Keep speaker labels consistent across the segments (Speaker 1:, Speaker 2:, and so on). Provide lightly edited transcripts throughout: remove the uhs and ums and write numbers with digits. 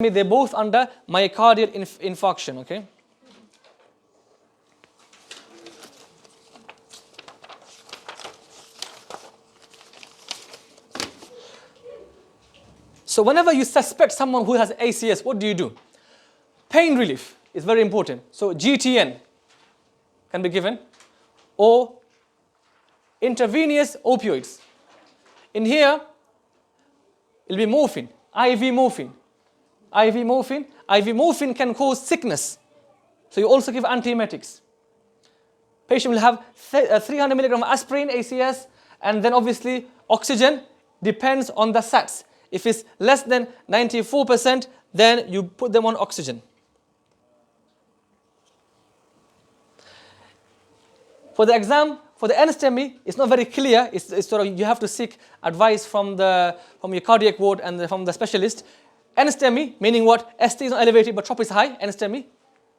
Speaker 1: They're both under myocardial infarction, okay? So whenever you suspect someone who has ACS, what do? Pain relief is very important. So GTN can be given, or intravenous opioids. In here, it'll be morphine, IV morphine. IV morphine can cause sickness. So you also give antiemetics. Patient will have 300 milligram aspirin, ACS, and then obviously oxygen depends on the SATs. If it's less than 94%, then you put them on oxygen. For the exam, for the NSTEMI, it's not very clear. It's sort of, you have to seek advice from your cardiac ward and from the specialist. NSTEMI, meaning what? ST is not elevated, but trop is high. NSTEMI.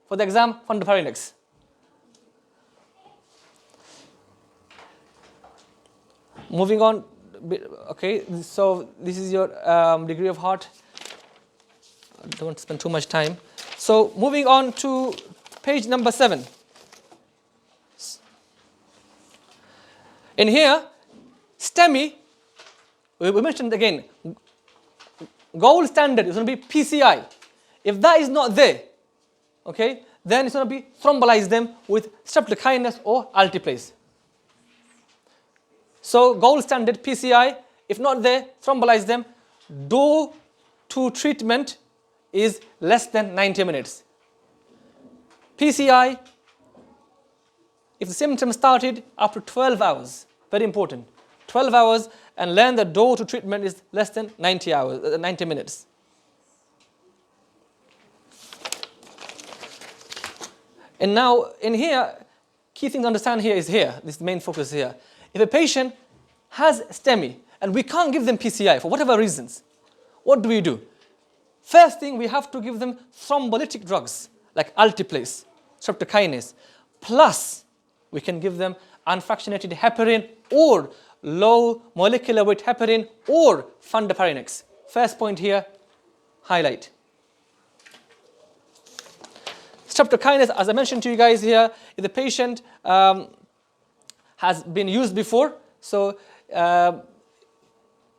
Speaker 1: For the exam, fundopharynx. Moving on. Okay, so this is your degree of heart. Don't spend too much time. So moving on to page number 7. In here, STEMI, we mentioned again, gold standard is going to be PCI. If that is not there, okay, then it's going to be thrombolize them with streptokinase or alteplase. So gold standard PCI, if not there, thrombolize them. Door to treatment is less than 90 minutes. PCI, if the symptoms started after 12 hours, very important, 12 hours, and learn the door to treatment is less than 90 minutes. And now in here, key thing to understand here is here, this is the main focus here. If a patient has STEMI and we can't give them PCI for whatever reasons, what do? First thing, we have to give them thrombolytic drugs like alteplase, streptokinase, plus we can give them unfractionated heparin or low molecular weight heparin or fundopharynx. First point here, highlight. Streptokinase, as I mentioned to you guys here, if the patient has been used before, so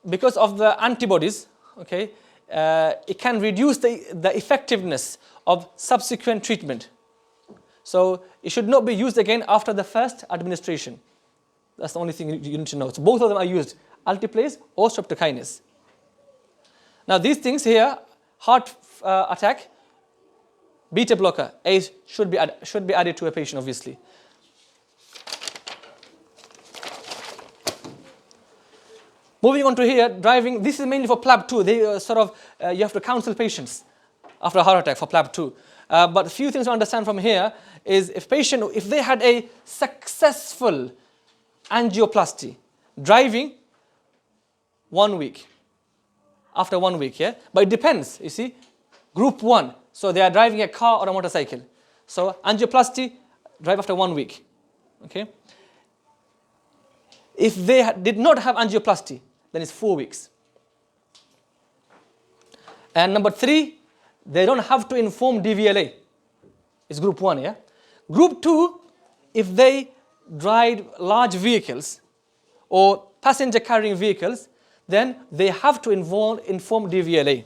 Speaker 1: because of the antibodies, okay, it can reduce the effectiveness of subsequent treatment. So it should not be used again after the first administration. That's the only thing you need to know. So both of them are used, alteplase or streptokinase. Now these things here, heart attack, beta blocker, ACE should be added to a patient, obviously. Moving on to here, driving. This is mainly for Plab 2. They you have to counsel patients after a heart attack for Plab 2. But a few things to understand from here is if they had a successful angioplasty, driving 1 week, after 1 week, yeah? But it depends, you see, group 1, so they are driving a car or a motorcycle. So angioplasty, drive after 1 week, okay? If they did not have angioplasty, then it's 4 weeks. And number 3, they don't have to inform DVLA. It's group 1, yeah? Group 2, if they drive large vehicles or passenger carrying vehicles, then they have to inform DVLA.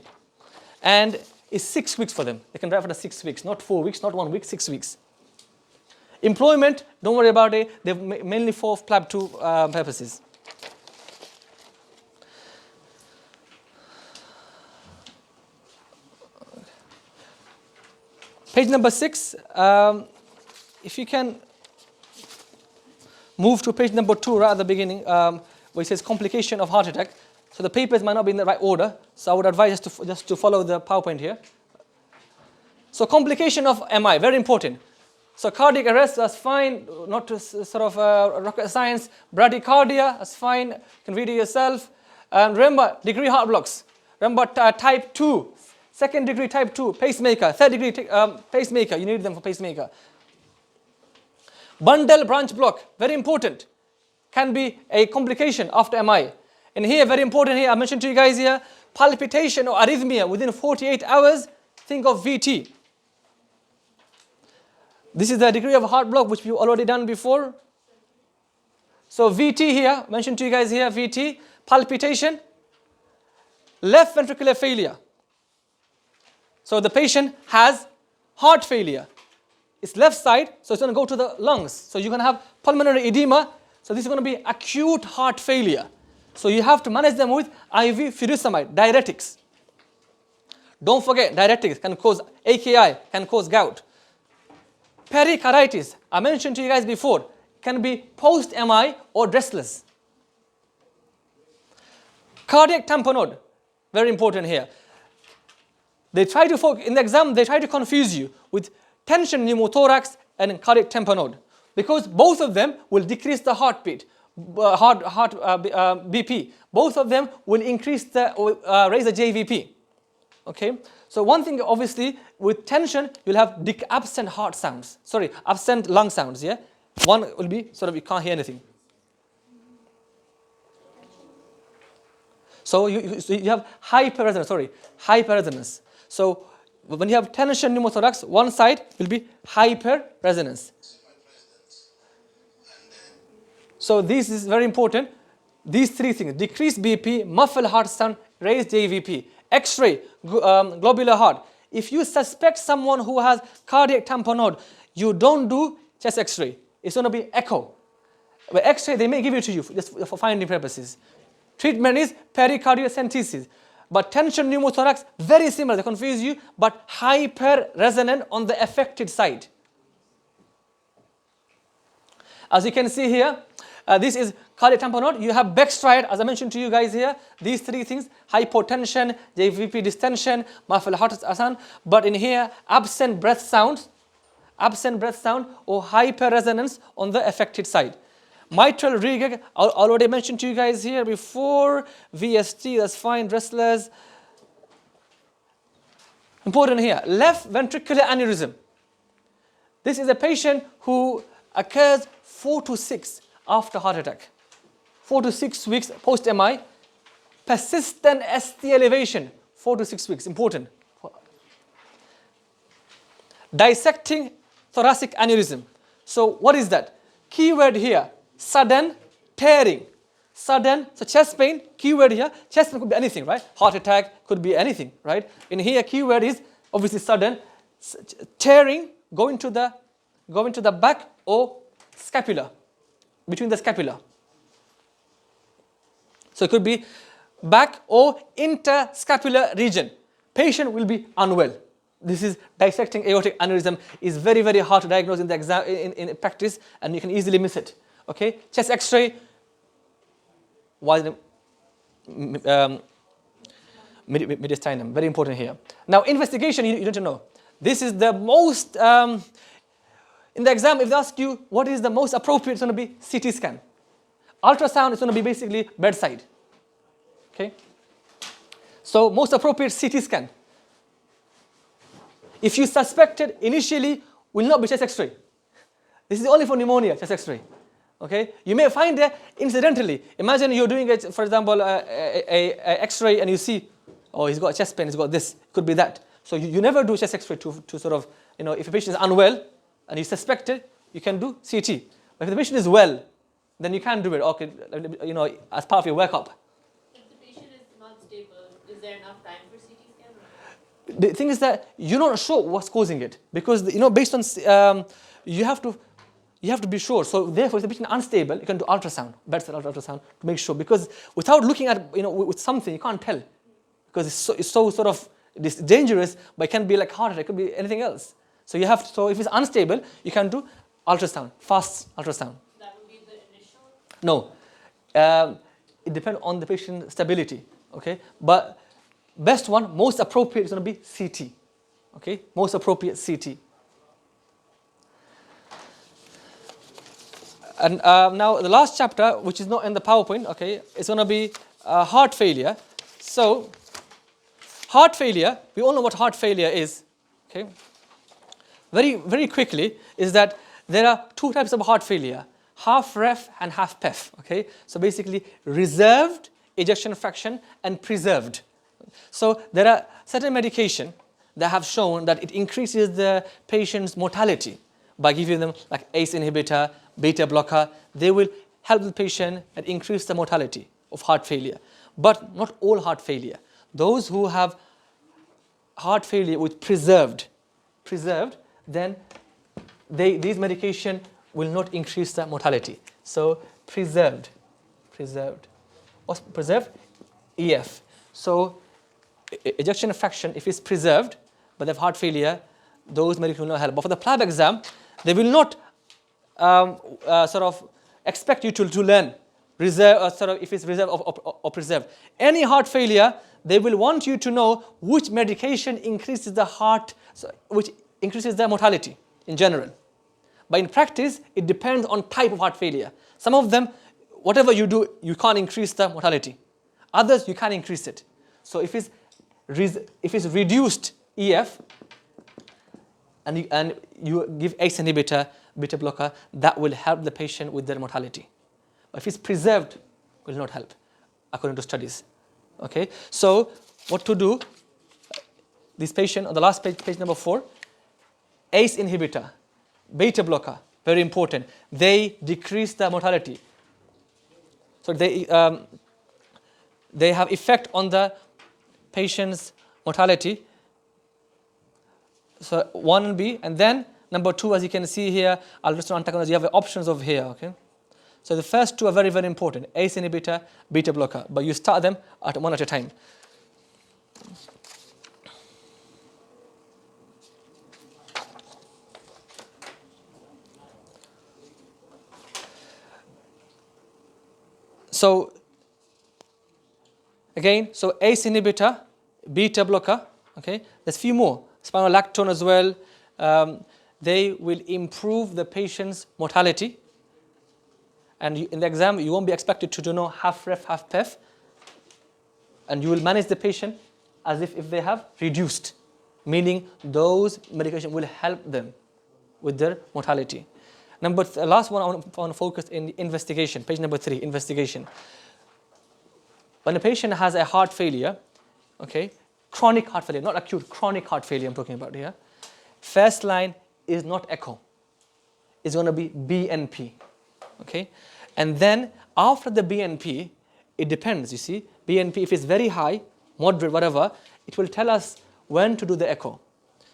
Speaker 1: And it's 6 weeks for them. They can drive after 6 weeks, not 4 weeks, not 1 week, 6 weeks. Employment, don't worry about it. They're mainly for Plab 2 purposes. Page number 6, if you can move to page number 2 right at the beginning, where it says complication of heart attack. So the papers might not be in the right order, so I would advise just to follow the PowerPoint here. So complication of MI, very important. So cardiac arrest, that's fine, not rocket science. Bradycardia, that's fine, you can read it yourself. And remember, degree heart blocks. Remember type 2, second degree type 2, pacemaker, third degree pacemaker, you need them for pacemaker. Bundle branch block, very important, can be a complication after MI. And here, very important here, I mentioned to you guys here, palpitation or arrhythmia within 48 hours, think of VT. This is the degree of heart block which we've already done before. So VT here, mentioned to you guys here, VT, palpitation, left ventricular failure. So the patient has heart failure. It's left side, so it's going to go to the lungs. So you're going to have pulmonary edema. So this is going to be acute heart failure. So you have to manage them with IV furosemide, diuretics. Don't forget, diuretics can cause AKI, can cause gout. Pericarditis, I mentioned to you guys before, can be post-MI or restless. Cardiac tamponade, very important here. They try to focus, in the exam, they try to confuse you with tension pneumothorax and cardiac tamponade, because both of them will decrease the heartbeat, BP. Both of them will increase the, raise the JVP. Okay, so one thing obviously with tension, you'll have absent heart sounds, absent lung sounds, yeah? One will be sort of, you can't hear anything. So you have hyperresonance. So when you have tension pneumothorax, one side will be hyperresonance. So this is very important. These three things: decreased BP, muffled heart sound, raised JVP. X-ray, globular heart. If you suspect someone who has cardiac tamponade, you don't do chest X-ray. It's going to be echo. But X-ray, they may give it to you just for finding purposes. Treatment is pericardiocentesis. But tension pneumothorax, very similar. They confuse you, but hyper-resonant on the affected side. As you can see here, this is cardiac tamponade. You have Beck's triad, as I mentioned to you guys here. These three things: hypotension, JVP distension, muffled heart sound. But in here, absent breath sound or hyperresonance on the affected side. Mitral regurg, I already mentioned to you guys here before. VST, that's fine. Restless. Important here, left ventricular aneurysm. This is a patient who occurs 4 to 6 after heart attack. 4 to 6 weeks post-MI. Persistent ST elevation, 4 to 6 weeks, important. Dissecting thoracic aneurysm. So what is that? Keyword here, sudden tearing. Sudden, so chest pain, keyword here, chest pain could be anything, right? Heart attack could be anything, right? In here, keyword is obviously sudden, tearing, going to the back or scapula, between the scapula. So it could be back or interscapular region. Patient will be unwell. This is dissecting aortic aneurysm is very, very hard to diagnose in the exam, in practice, and you can easily miss it. Okay, chest X-ray. Why is it mediastinum? Very important here. Now, investigation, you need to know. This is the most, in the exam, if they ask you what is the most appropriate, it's going to be CT scan. Ultrasound is going to be basically bedside. Okay? So, most appropriate CT scan. If you suspected initially, will not be chest X-ray. This is only for pneumonia, chest X-ray. Okay, you may find that incidentally. Imagine you're doing it, for example, a X-ray, and you see, oh, he's got chest pain, he's got this. Could be that. So you never do chest X-ray to sort of, if a patient is unwell and you suspect it, you can do CT. But if the patient is well, then you can't do it. Okay, as part of your workup.
Speaker 2: If the patient is not stable, is there enough time for CT scan?
Speaker 1: The thing is that you're not sure what's causing it, because based on you have to be sure. So therefore, if the patient is unstable, you can do ultrasound, bedside ultrasound, to make sure. Because without looking at, with something, you can't tell. Because it's so sort of it's dangerous, but it can be like heart attack, it could be anything else. So you have to, so if it's unstable, you can do ultrasound, fast ultrasound.
Speaker 2: That would be the initial?
Speaker 1: No. It depends on the patient's stability. Okay? But best one, most appropriate is going to be CT. Okay? Most appropriate CT. And now the last chapter, which is not in the PowerPoint, okay, it's going to be heart failure. So, heart failure, we all know what heart failure is. Okay, very, very quickly, is that there are two types of heart failure: half ref and half PEF. Okay, so basically reserved ejection fraction and preserved. So there are certain medication that have shown that it increases the patient's mortality by giving them like ACE inhibitor, beta blocker. They will help the patient and increase the mortality of heart failure. But not all heart failure. Those who have heart failure with preserved, then these medication will not increase the mortality. So preserved. What's preserved? EF. So ejection fraction, if it's preserved, but they have heart failure, those medication will not help. But for the Plab exam, they will not sort of expect you to learn reserve, sort of if it's reserved or preserved. Any heart failure, they will want you to know which medication increases the which increases the mortality in general. But in practice, it depends on type of heart failure. Some of them, whatever you do, you can't increase the mortality. Others, you can increase it. So if it's reduced EF, and you give ACE inhibitor, beta blocker, that will help the patient with their mortality. But if it's preserved, it will not help, according to studies. Okay, so what to do? This patient, on the last page, page number 4, ACE inhibitor, beta blocker, very important. They decrease the mortality. So they have effect on the patient's mortality. So 1B, and then number 2, as you can see here, aldosterone antagonist, you have the options over here. Okay, so the first 2 are very, very important: ACE inhibitor, beta blocker. But you start them one at a time. So again, so ACE inhibitor, beta blocker. Okay, there's a few more. Spironolactone as well. They will improve the patient's mortality. And in the exam, you won't be expected to do no half ref, half pef. And you will manage the patient as if they have reduced, meaning those medication will help them with their mortality. Last one, I want to focus in investigation. Page number 3, investigation. When a patient has a heart failure, okay, chronic heart failure, not acute, chronic heart failure I'm talking about here. First line is not echo. It's going to be BNP. Okay? And then after the BNP, it depends, you see. BNP, if it's very high, moderate, whatever, it will tell us when to do the echo.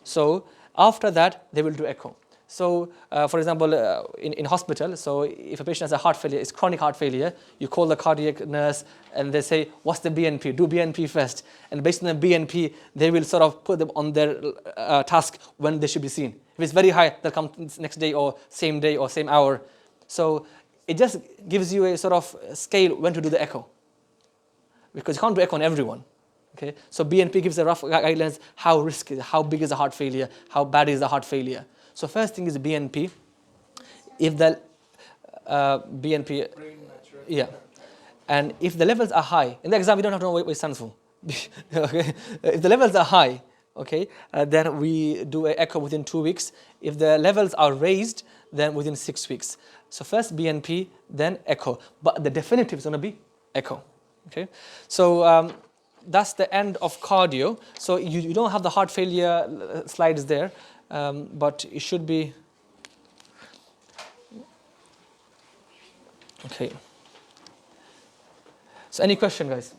Speaker 1: So after that, they will do echo. So, for example, in hospital, so if a patient has a heart failure, it's chronic heart failure, you call the cardiac nurse and they say, what's the BNP? Do BNP first. And based on the BNP, they will sort of put them on their task when they should be seen. If it's very high, they'll come next day or same hour. So it just gives you a sort of scale when to do the echo. Because you can't do echo on everyone. Okay? So BNP gives a rough guidelines, how risky, how big is the heart failure, how bad is the heart failure. So first thing is BNP. If the BNP, yeah, and if the levels are high, in the exam we don't have to know what it stands for. Okay, if the levels are high, okay, then we do an echo within 2 weeks. If the levels are raised, then within 6 weeks. So first BNP, then echo, but the definitive is going to be echo. Okay, so that's the end of cardio. So you don't have the heart failure slides there. But it should be okay. So any question, guys?